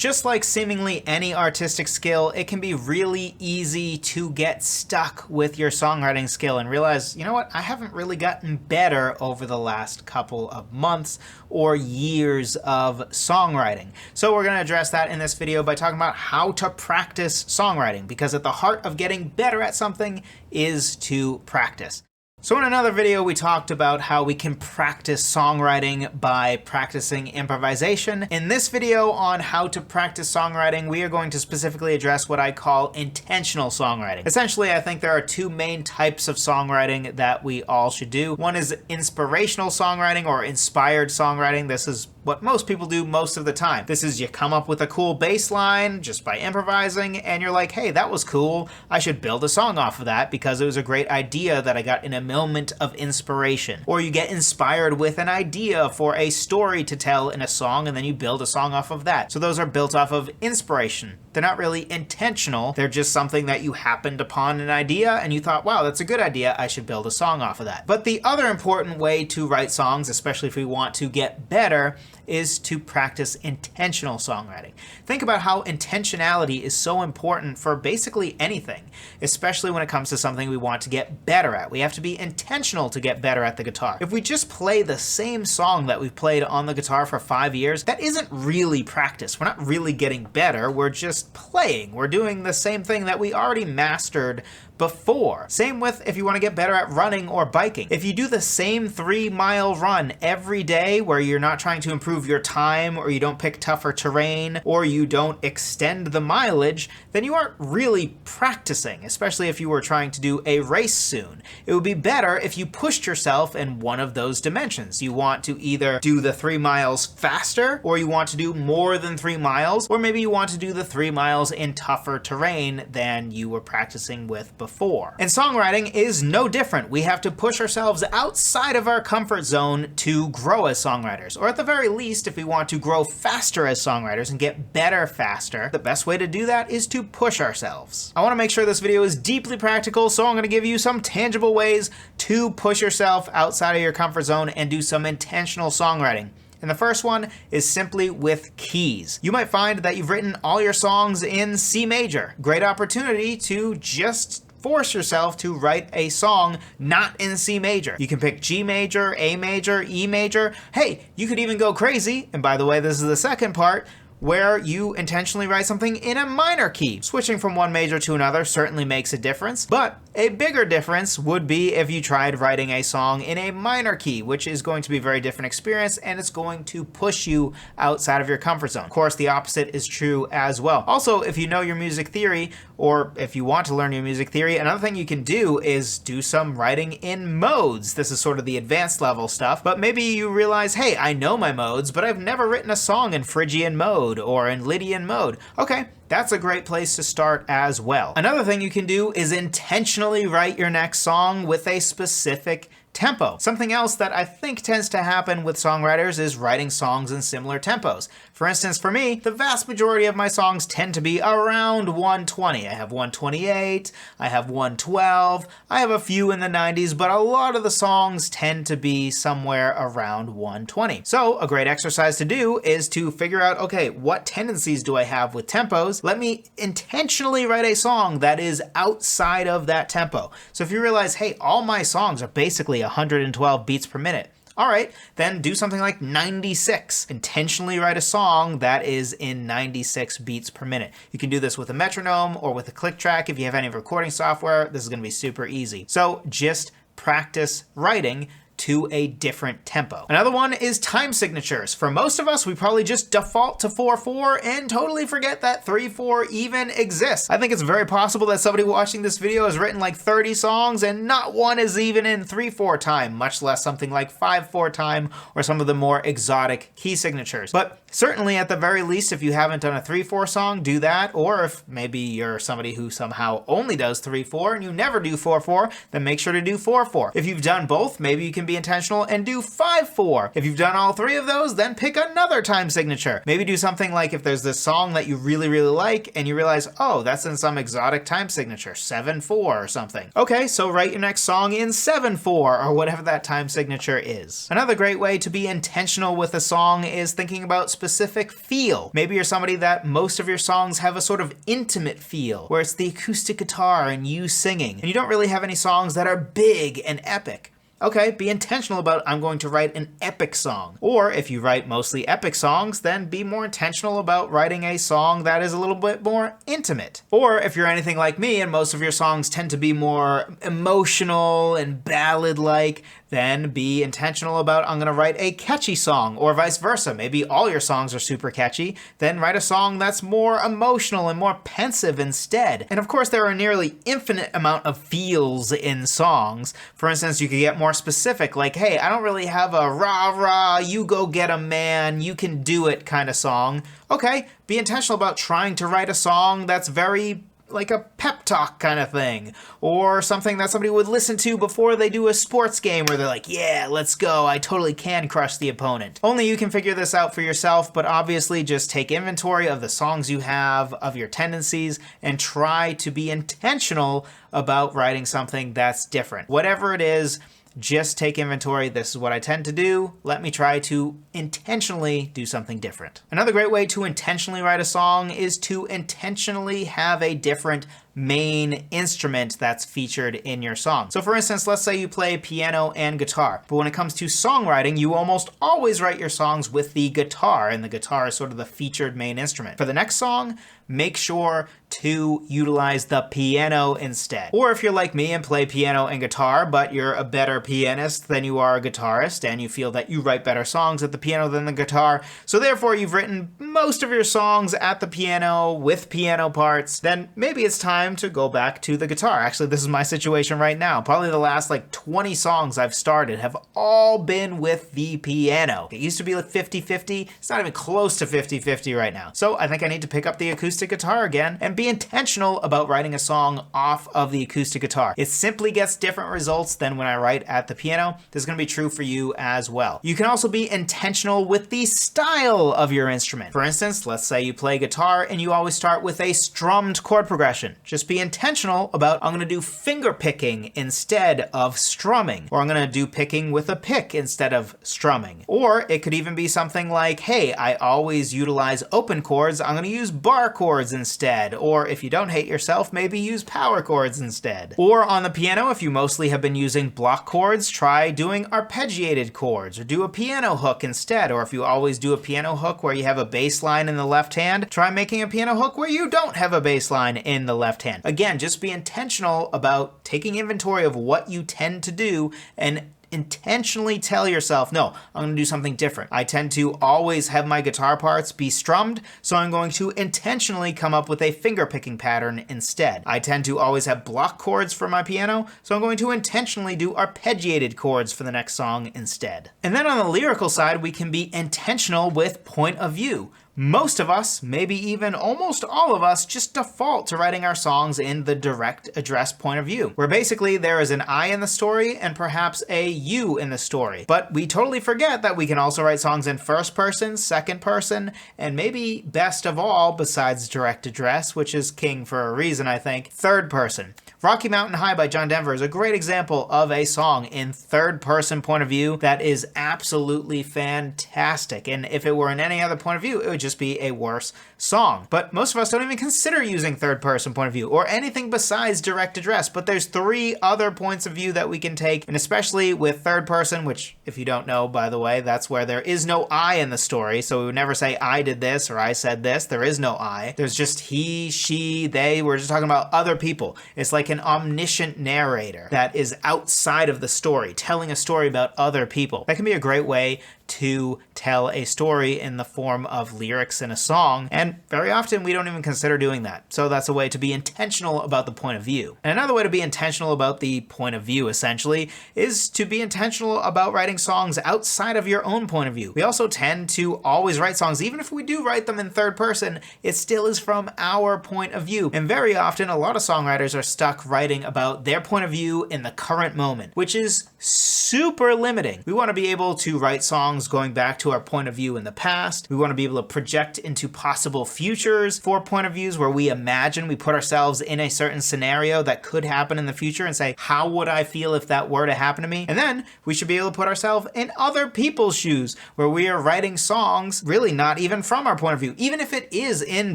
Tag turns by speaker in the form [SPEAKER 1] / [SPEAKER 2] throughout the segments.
[SPEAKER 1] Just like seemingly any artistic skill, it can be really easy to get stuck with your songwriting skill and realize, you know what, I haven't really gotten better over the last couple of months or years of songwriting. So we're going to address that in this video by talking about how to practice songwriting, because at the heart of getting better at something is to practice. So in another video, we talked about how we can practice songwriting by practicing improvisation. In this video on how to practice songwriting, we are going to specifically address what I call intentional songwriting. Essentially, I think there are two main types of songwriting that we all should do. One is inspirational songwriting or inspired songwriting. This is what most people do most of the time. This is you come up with a cool bass line just by improvising and you're like, hey, that was cool. I should build a song off of that because it was a great idea that I got in a moment of inspiration. Or you get inspired with an idea for a story to tell in a song and then you build a song off of that. So those are built off of inspiration. They're not really intentional. They're just something that you happened upon an idea and you thought, wow, that's a good idea. I should build a song off of that. But the other important way to write songs, especially if we want to get better, is to practice intentional songwriting. Think about how intentionality is so important for basically anything, especially when it comes to something we want to get better at. We have to be intentional to get better at the guitar. If we just play the same song that we've played on the guitar for 5 years, that isn't really practice. We're not really getting better. We're just playing. We're doing the same thing that we already mastered before. Same with if you want to get better at running or biking. If you do the same 3-mile run every day where you're not trying to improve your time, or you don't pick tougher terrain, or you don't extend the mileage, then you aren't really practicing, especially if you were trying to do a race soon. It would be better if you pushed yourself in one of those dimensions. You want to either do the 3 miles faster, or you want to do more than 3 miles, or maybe you want to do the 3 miles in tougher terrain than you were practicing with before. And songwriting is no different. We have to push ourselves outside of our comfort zone to grow as songwriters, or at the very least, if we want to grow faster as songwriters and get better faster, the best way to do that is to push ourselves. I want to make sure this video is deeply practical, so I'm going to give you some tangible ways to push yourself outside of your comfort zone and do some intentional songwriting. And the first one is simply with keys. You might find that you've written all your songs in C major. Great opportunity to just force yourself to write a song not in C major. You can pick G major, A major, E major. Hey, you could even go crazy, and by the way, this is the second part, where you intentionally write something in a minor key. Switching from one major to another certainly makes a difference, but a bigger difference would be if you tried writing a song in a minor key, which is going to be a very different experience and it's going to push you outside of your comfort zone. Of course, the opposite is true as well. Also, if you know your music theory, or if you want to learn your music theory, another thing you can do is do some writing in modes. This is sort of the advanced level stuff, but maybe you realize, hey, I know my modes, but I've never written a song in Phrygian mode or in Lydian mode. Okay, that's a great place to start as well. Another thing you can do is intentionally write your next song with a specific tempo. Something else that I think tends to happen with songwriters is writing songs in similar tempos. For instance, for me, the vast majority of my songs tend to be around 120. I have 128, I have 112, I have a few in the 90s, but a lot of the songs tend to be somewhere around 120. So a great exercise to do is to figure out, okay, what tendencies do I have with tempos? Let me intentionally write a song that is outside of that tempo. So if you realize, hey, all my songs are basically 112 beats per minute. All right, then do something like 96. Intentionally write a song that is in 96 beats per minute. You can do this with a metronome or with a click track. If you have any recording software, this is going to be super easy. So just practice writing to a different tempo. Another one is time signatures. For most of us, we probably just default to 4/4 and totally forget that 3/4 even exists. I think it's very possible that somebody watching this video has written like 30 songs and not one is even in 3/4 time, much less something like 5/4 time or some of the more exotic key signatures. But certainly at the very least, if you haven't done a 3/4 song, do that. Or if maybe you're somebody who somehow only does 3/4 and you never do 4/4, then make sure to do 4/4. If you've done both, maybe you can be intentional and do 5/4. If you've done all three of those, then pick another time signature. Maybe do something like if there's this song that you really, really like and you realize, oh, that's in some exotic time signature, 7/4 or something. Okay, so write your next song in 7/4 or whatever that time signature is. Another great way to be intentional with a song is thinking about specific feel. Maybe you're somebody that most of your songs have a sort of intimate feel, where it's the acoustic guitar and you singing, and you don't really have any songs that are big and epic. Okay, be intentional about, I'm going to write an epic song. Or if you write mostly epic songs, then be more intentional about writing a song that is a little bit more intimate. Or if you're anything like me and most of your songs tend to be more emotional and ballad-like, then be intentional about, I'm going to write a catchy song, or vice versa. Maybe all your songs are super catchy, then write a song that's more emotional and more pensive instead. And of course, there are a nearly infinite amount of feels in songs. For instance, you could get more specific, like, hey, I don't really have a rah-rah, you go get a man, you can do it kind of song. Okay, be intentional about trying to write a song that's very like a pep talk kind of thing, or something that somebody would listen to before they do a sports game where they're like, yeah, let's go, I totally can crush the opponent. Only you can figure this out for yourself, but obviously just take inventory of the songs you have, of your tendencies, and try to be intentional about writing something that's different. Whatever it is, just take inventory. This is what I tend to do. Let me try to intentionally do something different. Another great way to intentionally write a song is to intentionally have a different main instrument that's featured in your song. So for instance, let's say you play piano and guitar, but when it comes to songwriting, you almost always write your songs with the guitar, and the guitar is sort of the featured main instrument. For the next song, make sure to utilize the piano instead. Or if you're like me and play piano and guitar, but you're a better pianist than you are a guitarist, and you feel that you write better songs at the piano than the guitar, so therefore you've written most of your songs at the piano with piano parts, then maybe it's time to go back to the guitar. Actually, this is my situation right now. Probably the last like 20 songs I've started have all been with the piano. It used to be like 50-50. It's not even close to 50-50 right now. So I think I need to pick up the acoustic guitar again and be intentional about writing a song off of the acoustic guitar. It simply gets different results than when I write at the piano. This is going to be true for you as well. You can also be intentional with the style of your instrument. For instance, let's say you play guitar and you always start with a strummed chord progression. Just be intentional about, I'm going to do finger picking instead of strumming, or I'm going to do picking with a pick instead of strumming. Or it could even be something like, hey, I always utilize open chords, I'm going to use bar chords instead. Or if you don't hate yourself, maybe use power chords instead. Or on the piano, if you mostly have been using block chords, try doing arpeggiated chords, or do a piano hook instead. Or if you always do a piano hook where you have a bass line in the left hand, try making a piano hook where you don't have a bass line in the left hand. Again, just be intentional about taking inventory of what you tend to do and intentionally tell yourself, no, I'm going to do something different. I tend to always have my guitar parts be strummed, so I'm going to intentionally come up with a finger picking pattern instead. I tend to always have block chords for my piano, so I'm going to intentionally do arpeggiated chords for the next song instead. And then on the lyrical side, we can be intentional with point of view. Most of us, maybe even almost all of us, just default to writing our songs in the direct address point of view, where basically there is an I in the story and perhaps a you in the story. But we totally forget that we can also write songs in first person, second person, and maybe best of all, besides direct address, which is king for a reason, I think, third person. Rocky Mountain High by John Denver is a great example of a song in third person point of view that is absolutely fantastic. And if it were in any other point of view, it would just be a worse song. But most of us don't even consider using third person point of view or anything besides direct address. But there's 3 other points of view that we can take, and especially with third person, which if you don't know, by the way, that's where there is no I in the story. So we would never say I did this or I said this. There is no I. There's just he, she, they. We're just talking about other people. It's like an omniscient narrator that is outside of the story, telling a story about other people. That can be a great way to tell a story in the form of lyrics in a song, and very often we don't even consider doing that. So that's a way to be intentional about the point of view. And another way to be intentional about the point of view, essentially, is to be intentional about writing songs outside of your own point of view. We also tend to always write songs, even if we do write them in third person, it still is from our point of view. And very often, a lot of songwriters are stuck writing about their point of view in the current moment, which is super limiting. We want to be able to write songs going back to our point of view in the past. We want to be able to project into possible futures for point of views where we imagine, we put ourselves in a certain scenario that could happen in the future and say, how would I feel if that were to happen to me? And then we should be able to put ourselves in other people's shoes where we are writing songs really not even from our point of view. Even if it is in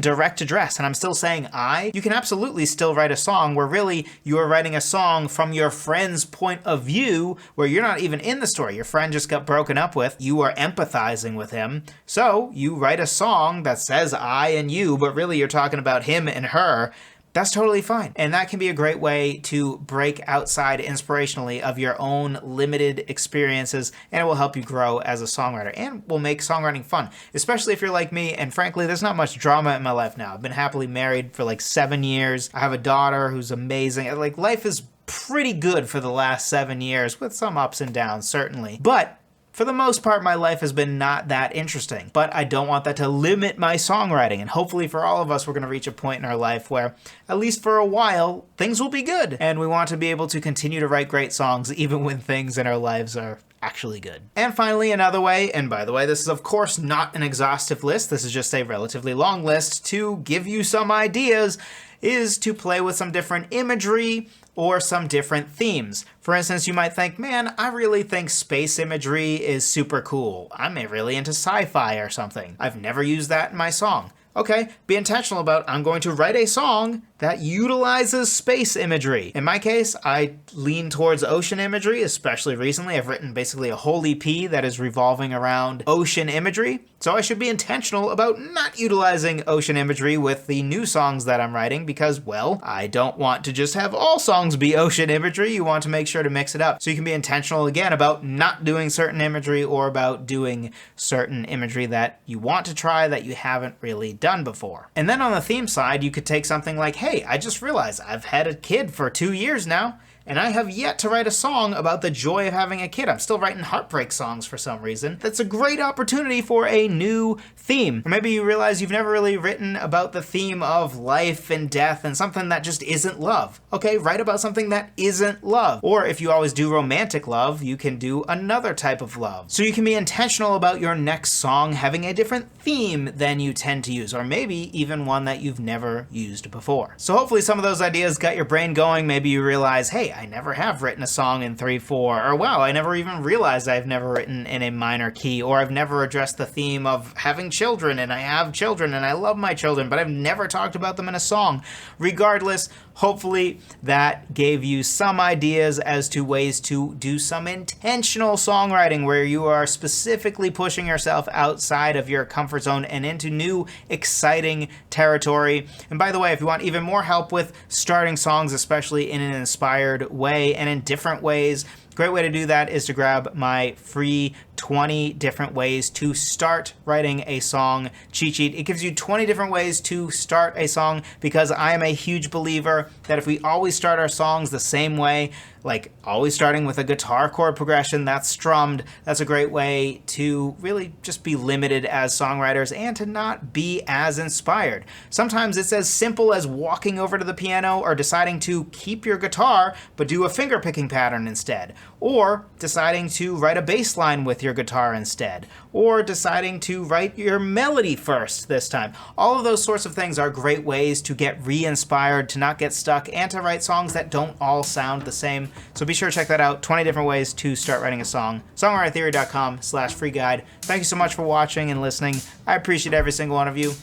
[SPEAKER 1] direct address, and I'm still saying you can absolutely still write a song where really you are writing a song from your friend's point of view where you're not even in the story. Your friend just got broken up with. You are empathizing with him. So you write a song that says I and you, but really you're talking about him and her. That's totally fine. And that can be a great way to break outside inspirationally of your own limited experiences, and it will help you grow as a songwriter and will make songwriting fun, especially if you're like me. And frankly, there's not much drama in my life now. I've been happily married for like 7 years. I have a daughter who's amazing. Like, life is pretty good for the last 7 years, with some ups and downs, certainly. But for the most part, my life has been not that interesting, but I don't want that to limit my songwriting. And hopefully for all of us, we're going to reach a point in our life where, at least for a while, things will be good. And we want to be able to continue to write great songs even when things in our lives are actually good. And finally, another way, and by the way, this is of course not an exhaustive list, this is just a relatively long list to give you some ideas, is to play with some different imagery or some different themes. For instance, you might think, man, I really think space imagery is super cool. I'm really into sci-fi or something. I've never used that in my song. Okay, be intentional about, I'm going to write a song that utilizes space imagery. In my case, I lean towards ocean imagery, especially recently. I've written basically a whole EP that is revolving around ocean imagery. So I should be intentional about not utilizing ocean imagery with the new songs that I'm writing because, well, I don't want to just have all songs be ocean imagery. You want to make sure to mix it up. So you can be intentional again about not doing certain imagery or about doing certain imagery that you want to try that you haven't really done before. And then on the theme side, you could take something like, hey, I just realized I've had a kid for 2 years now, and I have yet to write a song about the joy of having a kid. I'm still writing heartbreak songs for some reason. That's a great opportunity for a new theme. Or maybe you realize you've never really written about the theme of life and death and something that just isn't love. Okay, write about something that isn't love. Or if you always do romantic love, you can do another type of love. So you can be intentional about your next song having a different theme than you tend to use, or maybe even one that you've never used before. So hopefully some of those ideas got your brain going. Maybe you realize, hey, I never have written a song in 3/4, or wow, I never even realized I've never written in a minor key, or I've never addressed the theme of having children, and I have children, and I love my children, but I've never talked about them in a song. Regardless, hopefully that gave you some ideas as to ways to do some intentional songwriting where you are specifically pushing yourself outside of your comfort zone and into new, exciting territory. And by the way, if you want even more help with starting songs, especially in an inspired way and in different ways, great way to do that is to grab my free 20 different ways to start writing a song cheat sheet. It gives you 20 different ways to start a song because I am a huge believer that if we always start our songs the same way, like always starting with a guitar chord progression that's strummed, that's a great way to really just be limited as songwriters and to not be as inspired. Sometimes it's as simple as walking over to the piano or deciding to keep your guitar but do a finger picking pattern instead, or deciding to write a bass line with your guitar instead, or deciding to write your melody first this time. All of those sorts of things are great ways to get re-inspired, to not get stuck, and to write songs that don't all sound the same. So be sure to check that out, 20 different ways to start writing a song. Songwritingtheory.com/free guide. Thank you so much for watching and listening. I appreciate every single one of you.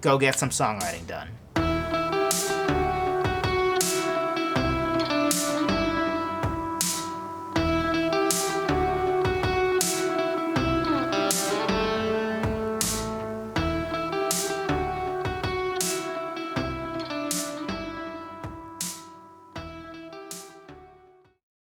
[SPEAKER 1] Go get some songwriting done.